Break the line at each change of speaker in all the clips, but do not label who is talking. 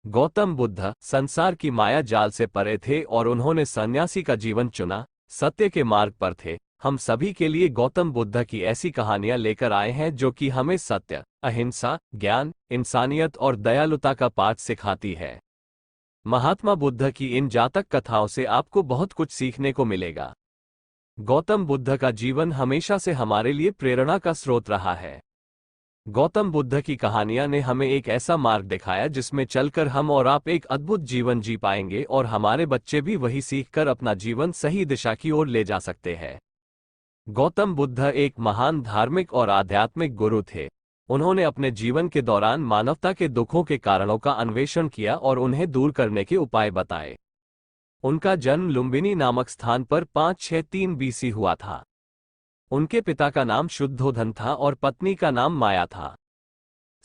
गौतम बुद्ध संसार की माया जाल से परे थे और उन्होंने सन्यासी का जीवन चुना, सत्य के मार्ग पर थे। हम सभी के लिए गौतम बुद्ध की ऐसी कहानियां लेकर आए हैं जो कि हमें सत्य, अहिंसा, ज्ञान, इंसानियत और दयालुता का पाठ सिखाती है। महात्मा बुद्ध की इन जातक कथाओं से आपको बहुत कुछ सीखने को मिलेगा। गौतम बुद्ध का जीवन हमेशा से हमारे लिए प्रेरणा का स्रोत रहा है। गौतम बुद्ध की कहानियां ने हमें एक ऐसा मार्ग दिखाया जिसमें चलकर हम और आप एक अद्भुत जीवन जी पाएंगे और हमारे बच्चे भी वही सीखकर अपना जीवन सही दिशा की ओर ले जा सकते हैं। गौतम बुद्ध एक महान धार्मिक और आध्यात्मिक गुरु थे। उन्होंने अपने जीवन के दौरान मानवता के दुखों के कारणों का अन्वेषण किया और उन्हें दूर करने के उपाय बताए। उनका जन्म लुम्बिनी नामक स्थान पर 563 बीसी हुआ था। उनके पिता का नाम शुद्धोधन था और पत्नी का नाम माया था।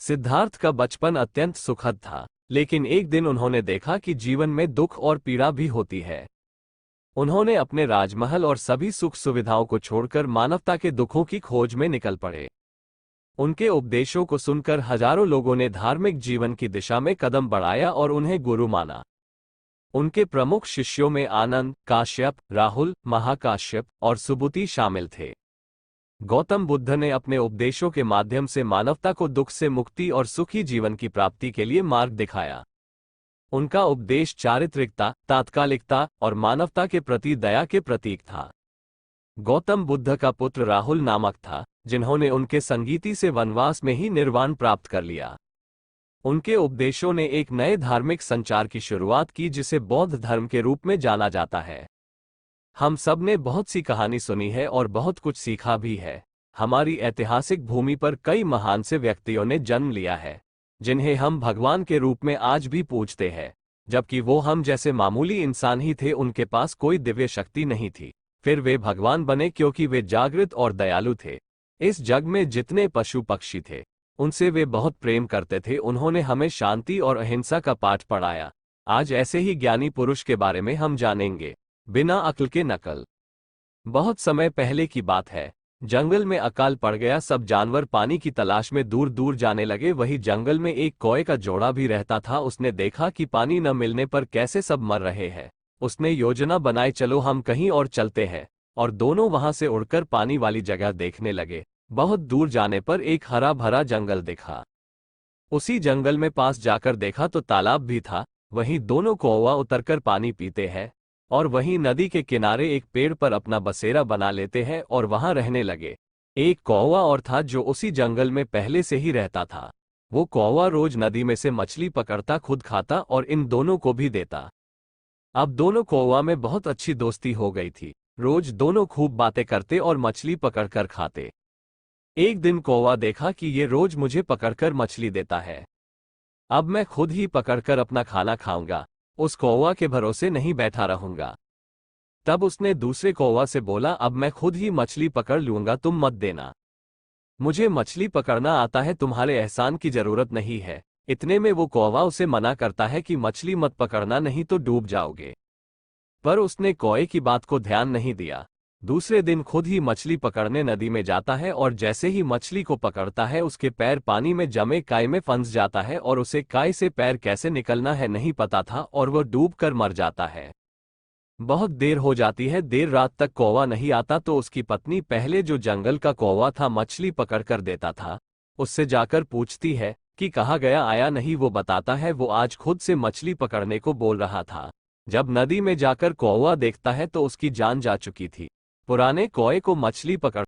सिद्धार्थ का बचपन अत्यंत सुखद था, लेकिन एक दिन उन्होंने देखा कि जीवन में दुख और पीड़ा भी होती है। उन्होंने अपने राजमहल और सभी सुख सुविधाओं को छोड़कर मानवता के दुखों की खोज में निकल पड़े। उनके उपदेशों को सुनकर हजारों लोगों ने धार्मिक जीवन की दिशा में कदम बढ़ाया और उन्हें गुरु माना। उनके प्रमुख शिष्यों में आनंद, काश्यप, राहुल, महाकाश्यप और सुबुति शामिल थे। गौतम बुद्ध ने अपने उपदेशों के माध्यम से मानवता को दुख से मुक्ति और सुखी जीवन की प्राप्ति के लिए मार्ग दिखाया। उनका उपदेश चारित्रिकता, तात्कालिकता और मानवता के प्रति दया के प्रतीक था। गौतम बुद्ध का पुत्र राहुल नामक था, जिन्होंने उनके संगीति से वनवास में ही निर्वाण प्राप्त कर लिया। उनके उपदेशों ने एक नए धार्मिक संचार की शुरुआत की जिसे बौद्ध धर्म के रूप में जाना जाता है। हम सब ने बहुत सी कहानी सुनी है और बहुत कुछ सीखा भी है। हमारी ऐतिहासिक भूमि पर कई महान से व्यक्तियों ने जन्म लिया है, जिन्हें हम भगवान के रूप में आज भी पूजते हैं, जबकि वो हम जैसे मामूली इंसान ही थे। उनके पास कोई दिव्य शक्ति नहीं थी, फिर वे भगवान बने क्योंकि वे जागृत और दयालु थे। इस जग में जितने पशु पक्षी थे, उनसे वे बहुत प्रेम करते थे। उन्होंने हमें शांति और अहिंसा का पाठ पढ़ाया। आज ऐसे ही ज्ञानी पुरुष के बारे में हम जानेंगे, बिना अक्ल के नकल। बहुत समय पहले की बात है, जंगल में अकाल पड़ गया। सब जानवर पानी की तलाश में दूर दूर जाने लगे। वही जंगल में एक कौए का जोड़ा भी रहता था। उसने देखा कि पानी न मिलने पर कैसे सब मर रहे हैं। उसने योजना बनाई, चलो हम कहीं और चलते हैं, और दोनों वहां से उड़कर पानी वाली जगह देखने लगे। बहुत दूर जाने पर एक हरा भरा जंगल दिखा। उसी जंगल में पास जाकर देखा तो तालाब भी था। वहीं दोनों कौवा उतरकर पानी पीते हैं और वहीं नदी के किनारे एक पेड़ पर अपना बसेरा बना लेते हैं और वहां रहने लगे। एक कौवा और था जो उसी जंगल में पहले से ही रहता था। वो कौवा रोज नदी में से मछली पकड़ता, खुद खाता और इन दोनों को भी देता। अब दोनों कौवा में बहुत अच्छी दोस्ती हो गई थी। रोज दोनों खूब बातें करते और मछली पकड़कर खाते। एक दिन कौवा देखा कि ये रोज मुझे पकड़कर मछली देता है, अब मैं खुद ही पकड़कर अपना खाना खाऊंगा। उस कौवा के भरोसे नहीं बैठा रहूंगा। तब उसने दूसरे कौवा से बोला, अब मैं खुद ही मछली पकड़ लूंगा, तुम मत देना। मुझे मछली पकड़ना आता है, तुम्हारे एहसान की जरूरत नहीं है। इतने में वो कौवा उसे मना करता है कि मछली मत पकड़ना, नहीं तो डूब जाओगे। पर उसने कौवे की बात को ध्यान नहीं दिया। दूसरे दिन खुद ही मछली पकड़ने नदी में जाता है और जैसे ही मछली को पकड़ता है, उसके पैर पानी में जमे काई में फंस जाता है और उसे काई से पैर कैसे निकलना है नहीं पता था और वह डूबकर मर जाता है। बहुत देर हो जाती है, देर रात तक कौवा नहीं आता तो उसकी पत्नी, पहले जो जंगल का कौवा था मछली पकड़ कर देता था, उससे जाकर पूछती है कि कहाँ गया, आया नहीं। वो बताता है वो आज खुद से मछली पकड़ने को बोल रहा था। जब नदी में जाकर कौवा देखता है तो उसकी जान जा चुकी थी। पुराने कौवे को मछली पकड़